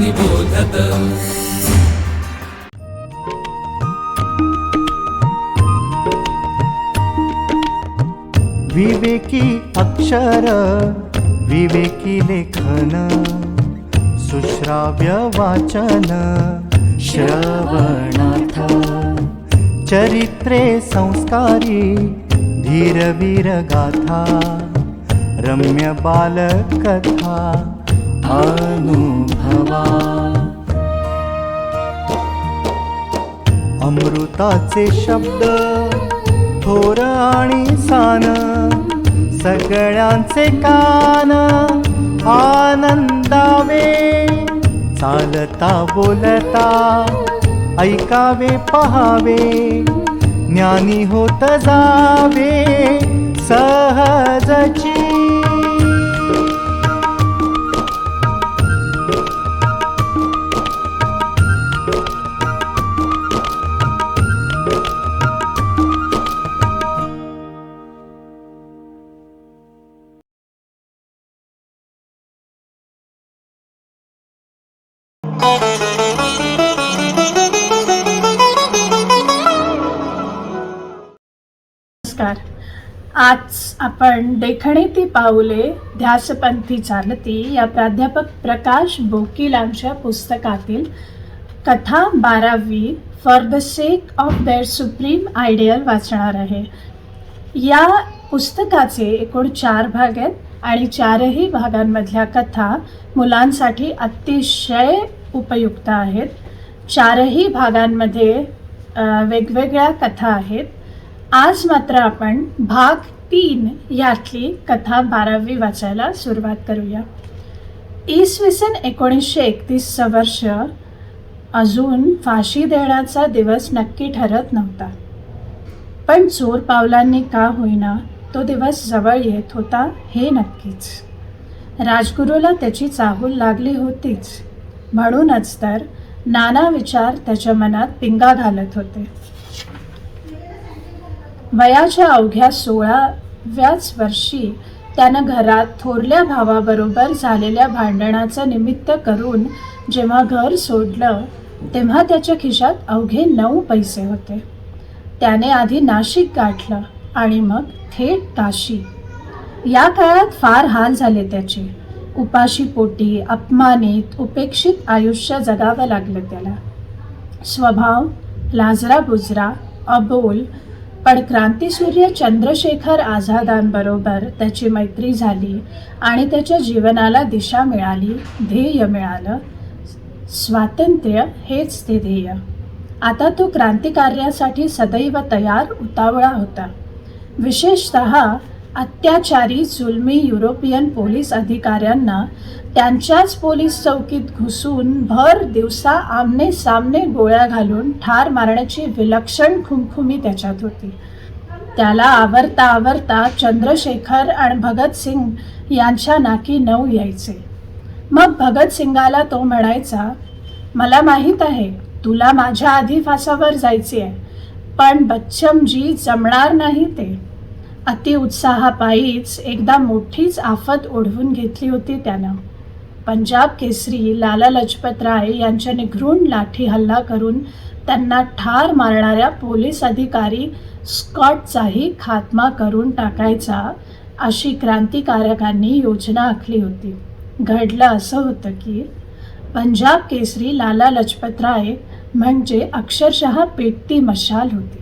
निबोधत। विवेकी अक्षर विवेकी लेखन सुश्राव्य वाचन श्रवणार्थ चरित्रे संस्कारी धीरवीर गाथा रम्य बालकथा अनुभवा अमृताचे शब्द थोर आणि सान सगळ्यांचे कान आनंदावे चालता बोलता ऐकावे पहावे ज्ञानी होत जावे सहजची। नमस्कार। आज आपण देखणे ती पाऊले ध्यासपंथी चालती या प्राध्यापक प्रकाश बोकीलांच्या पुस्तकातील कथा 12वी for the sake of their supreme ideal वाचणार आहे। या पुस्तकाचे एकूण 4 भाग आहेत आणि 4ही भागांमधल्या कथा मुलांसाठी अतिशय उपयुक्त आहेत। 4ही भागांमध्ये वेगवेगळ्या कथा आहेत। आज मात्र आपण भाग 3 यातली कथा 12वी वाचायला सुरुवात करूया। इसवी सन 1931 वर्ष अजून फाशी देण्याचा दिवस नक्की ठरत नव्हता, पण चोर पावलांनी का होईना तो दिवस जवळ येत होता हे नक्कीच। राजगुरूला त्याची चाहूल लागली होतीच, म्हणूनच तर नाना विचार त्याच्या मनात पिंगा घालत होते। वयाच्या अवघ्या 16व्याच वर्षी त्यानं घरात थोरल्या भावाबरोबर झालेल्या भांडणाचं निमित्त करून जेव्हा घर सोडलं तेव्हा त्याच्या खिशात अवघे 9 पैसे होते। त्याने आधी नाशिक गाठलं आणि मग थेट काशी। या काळात फार हाल झाले त्याचे। उपाशी पोटी अपमानित उपेक्षित आयुष्य जगावं लागलं त्याला। स्वभाव लाजरा बुजरा अबोल, पण क्रांतीसूर्य चंद्रशेखर आझादांबरोबर त्याची मैत्री झाली आणि त्याच्या जीवनाला दिशा मिळाली, ध्येय मिळालं। स्वातंत्र्य हेच ते ध्येय। आता तो क्रांतिकार्यासाठी सदैव तयार उतावळा होता। विशेषतः अत्याचारी जुलमी युरोपियन पोलीस अधिकाऱ्यांना त्यांच्याच पोलीस चौकीत घुसून भर दिवसा आमने सामने गोळ्या घालून ठार मारण्याची विलक्षण खुमखुमी त्याच्यात होती। त्याला आवरता आवरता चंद्रशेखर आणि भगतसिंग यांच्या नाकी 9 यायचे। मग भगतसिंगाला तो म्हणायचा, मला माहीत आहे तुला माझ्या आधी फासावर जायचे आहे, पण बच्चमजी जमणार नाही ते। अतिउत्साहापायीच एकदा मोठीच आफत ओढवून घेतली होती त्यानं। पंजाब केसरी लाला लजपत राय यांच्या निघृण लाठी हल्ला करून त्यांना ठार मारणाऱ्या पोलीस अधिकारी स्कॉटचाही खात्मा करून टाकायचा अशी क्रांतिकारकांनी योजना आखली होती। घडलं असं होतं की पंजाब केसरी लाला लजपत राय म्हणजे अक्षरशः पेटती मशाल होती,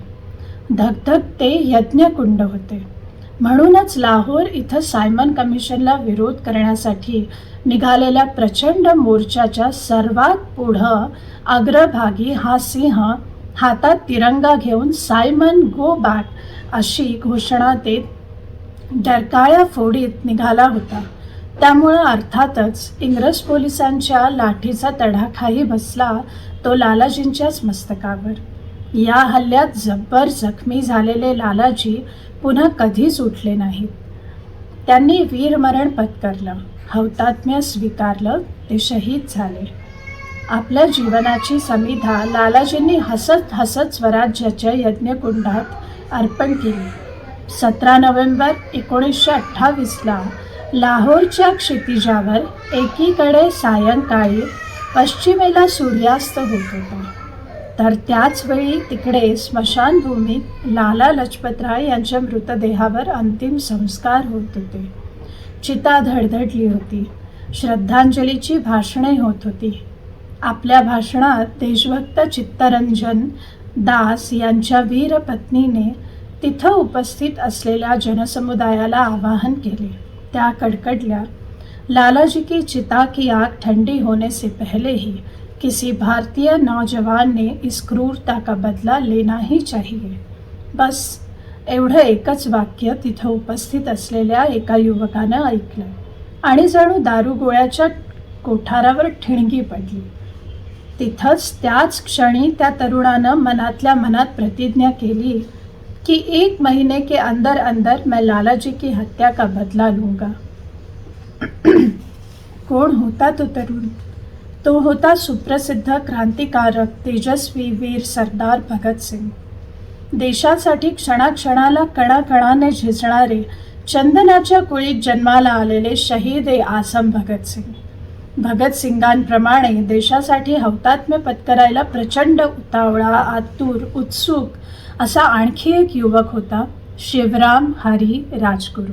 धगधगते यज्ञकुंड होते। म्हणूनच लाहोर इथं सायमन कमिशनला विरोध करण्यासाठी निघालेल्या प्रचंड मोर्चाच्या सर्वात पुढं अग्रभागी हा सिंह हातात तिरंगा घेऊन सायमन गो बॅक अशी घोषणा देत डरकाळ्या फोडीत निघाला होता। त्यामुळं अर्थातच इंग्रज पोलिसांच्या लाठीचा तडाखाही बसला तो लालाजींच्याच मस्तकावर। या हल्ल्यात जब्बर जखमी झालेले लालाजी पुन्हा कधीच उठले नाहीत। त्यांनी वीरमरण पत्करलं, हौतात्म्य स्वीकारलं, ते शहीद झाले। आपल्या जीवनाची समिधा लालाजींनी हसत हसत स्वराज्याच्या यज्ञकुंडात अर्पण केली। 17 नोव्हेंबर 1928ला लाहोरच्या क्षितिजावर एकीकडे सायंकाळी पश्चिमेला सूर्यास्त होत होता. तर त्याच वेळी तिकडे स्मशानभूमीत लाला लजपतराय यांच्या मृतदेहावर अंतिम संस्कार होत होते. चिता धडधडली होती. श्रद्धांजलीची भाषणे होत होती. आपल्या भाषणात देशभक्त चित्तरंजन दास यांच्या वीर पत्नीने तिथं उपस्थित असलेल्या जनसमुदायाला आवाहन केले. त्या कडकडल्या, लालाजी की चिता की आग ठंडी होने से पहले ही किसी भारतीय नौजवान ने इस क्रूरता का बदला लेना ही चाहिए. बस एवढं एकच वाक्य तिथं उपस्थित असलेल्या एका युवकानं ऐकलं आणि जणू दारुगोळ्याच्या कोठारावर ठिणगी पडली. तिथंच त्याच क्षणी त्या तरुणानं मनातल्या मनात प्रतिज्ञा केली कि 1 महीने के अंदर अंदर मैं लालाजी की हत्या का बदला लूंगा. कोण होता तो तरुण? तो होता सुप्रसिद्ध क्रांतिकारक तेजस्वी वीर सरदार भगतसिंग. देशासाठी क्षणाक्षणाला कणाकणाने झिजणारे, चंदनाच्या कुळीत जन्माला आलेले शहीद ए आसम भगतसिंग. भगतसिंगांप्रमाणे देशासाठी हौतात्म्य पत्करायला प्रचंड उतावळा, आतुर, उत्सुक असा आणखी एक युवक होता, शिवराम हरी राजगुरू.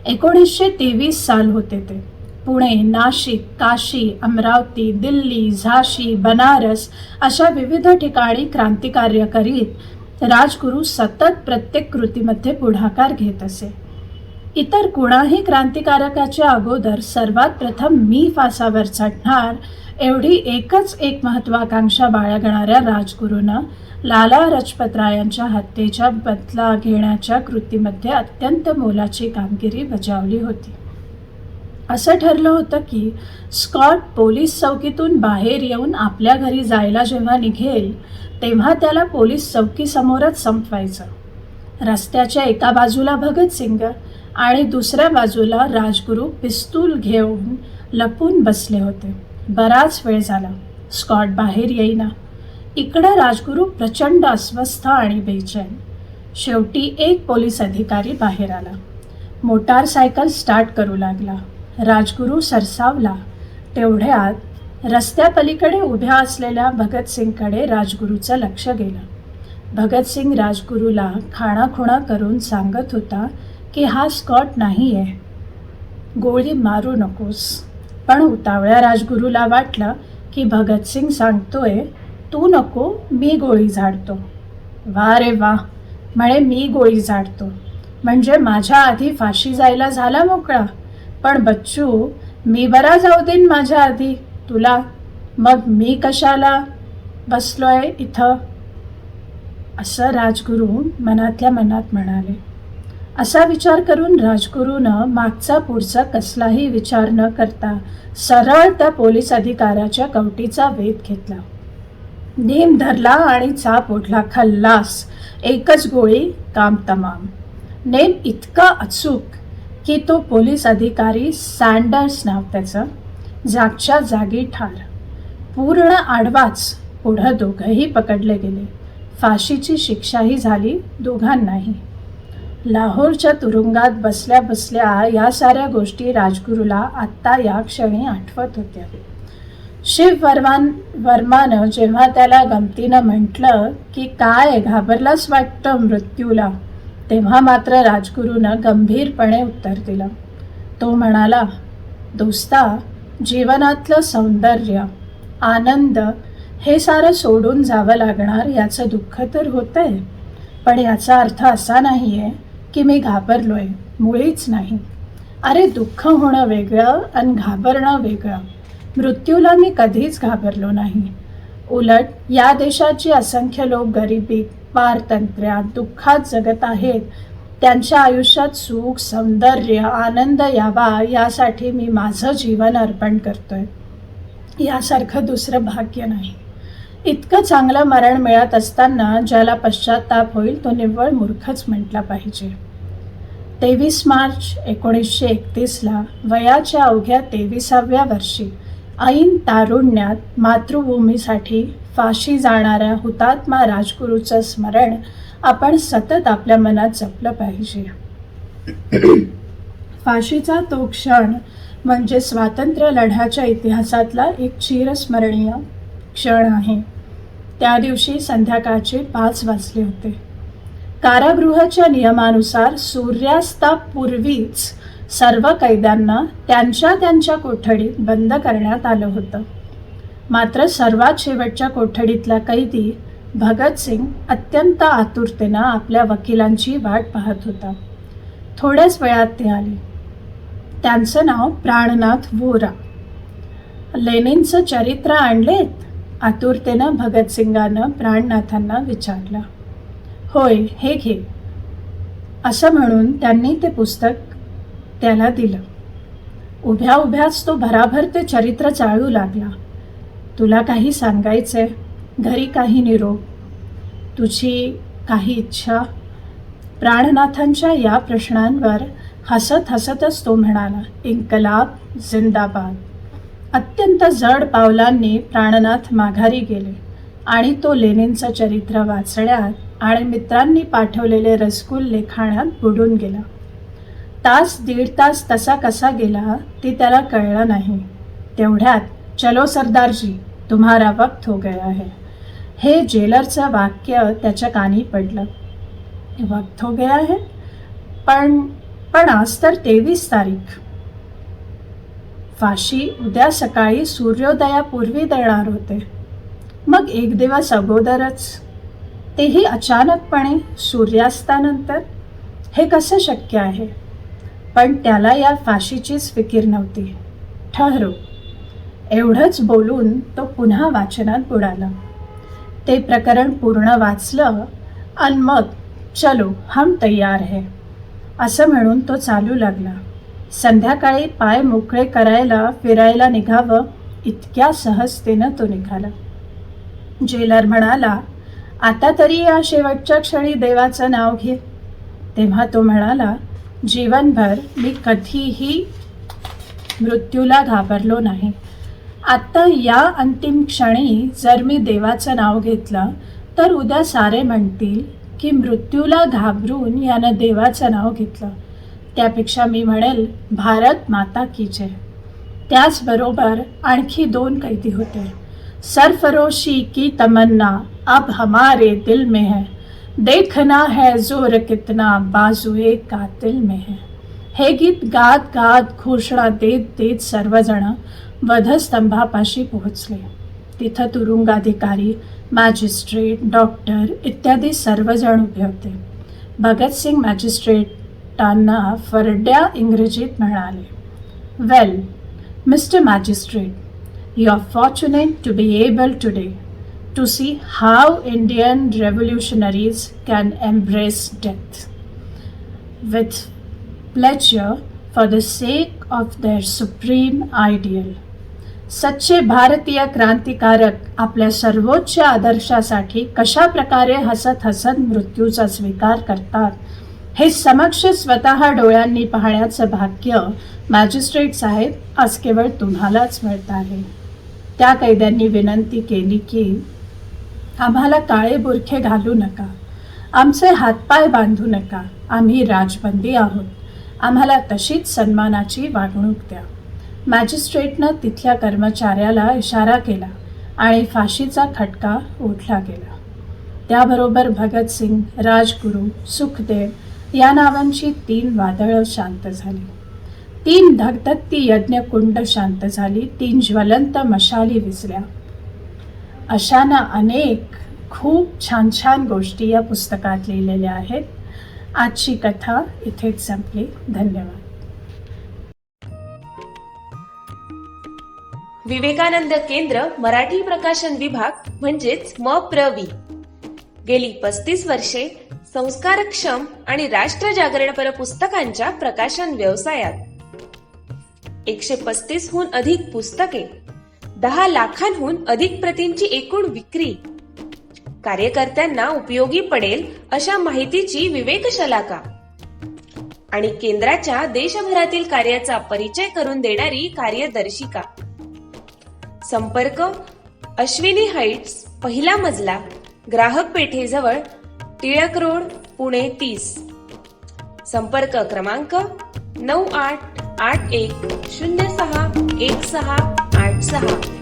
1923 साल होते ते. पुणे, नाशिक, काशी, अमरावती, दिल्ली, झाशी, बनारस अशा विविध ठिकाणी क्रांतिकार्य करीत राजगुरू सतत प्रत्येक कृतीमध्ये पुढाकार घेत असे. इतर कुणाही क्रांतिकारकाच्या अगोदर सर्वात प्रथम मी फासावर चढणार एवढी एकच एक महत्वाकांक्षा बाळगणाऱ्या राजगुरूनं लाला लजपतरायांच्या हत्येच्या बदला घेण्याच्या कृतीमध्ये अत्यंत मोलाची कामगिरी बजावली होती. असं ठरलं होतं की स्कॉट पोलीस चौकीतून बाहेर येऊन आपल्या घरी जायला जेव्हा निघेल तेव्हा त्याला पोलीस चौकीसमोरच संपवायचं. रस्त्याच्या एका बाजूला भगतसिंग आणि दुसऱ्या बाजूला राजगुरू पिस्तूल घेऊन लपून बसले होते. बराच वेळ झाला, स्कॉट बाहेर येईना. इकडं राजगुरू प्रचंड अस्वस्थ आणि बेचैन. शेवटी एक पोलीस अधिकारी बाहेर आला. मोटारसायकल स्टार्ट करू लागला. राजगुरू सरसावला. तेवढ्यात रस्त्यापलीकडे उभ्या असलेल्या भगतसिंगकडे राजगुरूचं लक्ष गेलं. भगतसिंग राजगुरूला खाणाखुणा करून सांगत होता की हा स्कॉट नाही आहे, गोळी मारू नकोस. पण उतावळ्या राजगुरूला वाटलं की भगतसिंग सांगतोय तू नको, मी गोळी झाडतो. वा रे वा, म्हणे मी गोळी झाडतो म्हणजे माझ्या आधी फाशी जायला झाला मोकळा. पण बच्चू, मी बरा जाऊ देईन माझ्या आधी तुला, मग मी कशाला बसलोय इथं, असं राजगुरू मनातल्या मनात म्हणाले. असा विचार करून राजगुरूनं मागचा पुढचा कसलाही विचार न करता सरळ त्या पोलीस अधिकाऱ्याच्या कवटीचा वेध घेतला. नेम धरला आणि चाप ओढला. खल्लास, एकच गोळी, काम तमाम. नेम इतका अचूक की तो पोलीस अधिकारी, सँडर्स नाव त्याचं, जागच्या जागी ठार. पूर्ण आडवाच. पुढं दोघंही पकडले गेले. फाशीची शिक्षाही झाली दोघांनाही. लाहोरच्या तुरुंगात बसल्या बसल्या या साऱ्या गोष्टी राजगुरूला आत्ता या क्षणी आठवत होत्या. शिव वर्मानं जेव्हा त्याला गमतीनं म्हटलं की काय घाबरलाच वाटतं मृत्यूला, तेव्हा मात्र राजगुरूनं गंभीरपणे उत्तर दिलं. तो म्हणाला, दोस्ता, जीवनातलं सौंदर्य, आनंद हे सारं सोडून जावं लागणार याचं दुःख तर होतंय, पण याचा अर्थ असा नाही आहे की मी घाबरलोय, मुळीच नाही. अरे दुःख होणं वेगळं आणि घाबरणं वेगळं. मृत्यूला मी कधीच घाबरलो नाही. उलट या देशाची असंख्य लोक गरिबीत, पारतंत्र्यात, दुःखात जगत आहेत. त्यांच्या आयुष्यात सुख, सौंदर्य, आनंद यावा यासाठी मी माझं जीवन अर्पण करतोय. यासारखं दुसरं भाग्य नाही. इतकं चांगलं मरण मिळत असताना ज्याला पश्चाताप होईल तो निव्वळ मूर्खच म्हटला पाहिजे. 23 मार्च 1931ला वयाच्या अवघ्या 23व्या वर्षी ऐन तारुण्यात मातृभूमीसाठी फाशी जाणाऱ्या हुतात्मा राजगुरूचं स्मरण आपण सतत आपल्या मनात जपलं पाहिजे. फाशीचा तो क्षण म्हणजे स्वातंत्र्य लढ्याच्या इतिहासातला एक चिरस्मरणीय क्षण आहे. त्या दिवशी संध्याकाळचे 5 वाजले होते. कारागृहाच्या नियमानुसार सूर्यास्तापूर्वीच सर्व कैद्यांना त्यांच्या त्यांच्या कोठडीत बंद करण्यात आलं होतं. मात्र सर्वात शेवटच्या कोठडीतला कैदी भगतसिंग अत्यंत आतुरतेनं आपल्या वकिलांची वाट पाहत होता. थोड्याच वेळात ते आले. त्यांचं नाव प्राणनाथ वोरा. लेनिनचं चरित्र आणलेत? आतुरतेनं भगतसिंगानं प्राणनाथांना विचारलं. होय, हे घे, असं म्हणून त्यांनी ते पुस्तक त्याला दिलं. उभ्या उभ्याच तो भराभर ते चरित्र चाळू लागला. तुला काही सांगायचंय? घरी काही निरोप? तुझी काही इच्छा? प्राणनाथांच्या या प्रश्नांवर हसत हसतच तो म्हणाला, इन्कलाब जिंदाबाद. अत्यंत जड पावलांनी प्राणनाथ माघारी गेले आणि तो लेनिनचं चरित्र वाचण्यात आणि मित्रांनी पाठवलेले रसगुल्ले खाण्यात बुडून गेला. तास 1.5 तास तसा कसा गेला ते त्याला कळलं नाही. तेवढ्यात, चलो सरदारजी, तुम्हारा वक्त हो गया है, हे जेलरचं वाक्य त्याच्या कानी पडलं. वक्त हो गया है? पण आज तर 23 तारीख. फाशी उद्या सकाळी सूर्योदयापूर्वी देणार होते. मग 1 दिवस अगोदरच, तेही अचानकपणे सूर्यास्तानंतर. हे कसं शक्य आहे? पण त्याला या फाशीचीच फिकीर नव्हती. ठहरो, एवढंच बोलून तो पुन्हा वाचनात बुडाला. ते प्रकरण पूर्ण वाचलं आणि मग चलो हम तयार है असं म्हणून तो चालू लागला. संध्याकाळी पाय मोकळे करायला फिरायला निघावं इतक्या सहजतेनं तो निघाला. जेलर म्हणाला, आता तरी या शेवटच्या क्षणी देवाचं नाव घे. तेव्हा तो म्हणाला, जीवनभर मी कधीही मृत्यूला घाबरलो नाही. आता या अंतिम क्षणी जर मी देवाचं नाव घेतलं तर उद्या सारे म्हणतील की मृत्यूला घाबरून यानं देवाचं नाव घेतलं. त्यापेक्षा मी म्हणेल, भारत माता की जय. त्याचबरोबर आणखी 2 कैदी होते. सरफरोशी की तमन्ना अब हमारे दिल में है, देखना है जोर कितना बाजुए कातिल में है. हे गीत गात गात घोषणा देत देत सर्वजण वधस्तंभापाशी पोहोचले. तिथं तुरुंगाधिकारी, मॅजिस्ट्रेट, डॉक्टर इत्यादी सर्वजण उभे होते. भगतसिंग मॅजिस्ट्रेटांना फरड्या इंग्रजीत म्हणाले, well mister magistrate, you are fortunate to be able today to see how Indian revolutionaries can embrace death with pleasure for the sake of their supreme ideal. सच्चे भारतीय क्रांतिकारक आपल्या सर्वोच्च आदर्शासाठी कशा प्रकारे हसत हसत मृत्यूचा स्वीकार करतात हे समक्ष स्वतः डोळ्यांनी पाहण्याचं भाग्य मॅजिस्ट्रेट साहेब आज केवळ तुम्हालाच मिळत आहे. त्या कैद्यांनी विनंती केली की आम्हाला काळे बुरखे घालू नका, आमचे हातपाय बांधू नका, आम्ही राजबंदी आहोत, आम्हाला तशीच सन्मानाची वागणूक द्या. मॅजिस्ट्रेटनं तिथल्या कर्मचाऱ्याला इशारा केला आणि फाशीचा खटका ओढला गेला. त्याबरोबर भगतसिंग, राजगुरू, सुखदेव या नावांची 3 वादळं शांत झाली. 3 धगधगती यज्ञकुंड शांत झाली. 3 ज्वलंत मशाली विझल्या. अशाना अनेक खूप छान छान गोष्टी या पुस्तकात लिहिलेल्या आहेत. आजची कथा इथेच संपली. धन्यवाद. विवेकानंद केंद्र मराठी प्रकाशन विभाग म्हणजेच MPRV गेली 35 वर्षे संस्कारक्षम आणि राष्ट्रजागरणपर पुस्तकांच्या प्रकाशन व्यवसायात. 135 हून अधिक पुस्तके, 10 लाखांहून अधिक प्रतींची एकूण विक्री, कार्यकर्त्यांना उपयोगी पडेल अशा माहितीची विवेकशलाका आणि केंद्राच्या देशभरातील कार्याचा परिचय करून देणारी कार्यदर्शिका. संपर्क अश्विनी हाईट्स, 1ला मजला, ग्राहक पेठेजवळ, टिळक रोड, पुणे 30. संपर्क क्रमांक 98 81061686.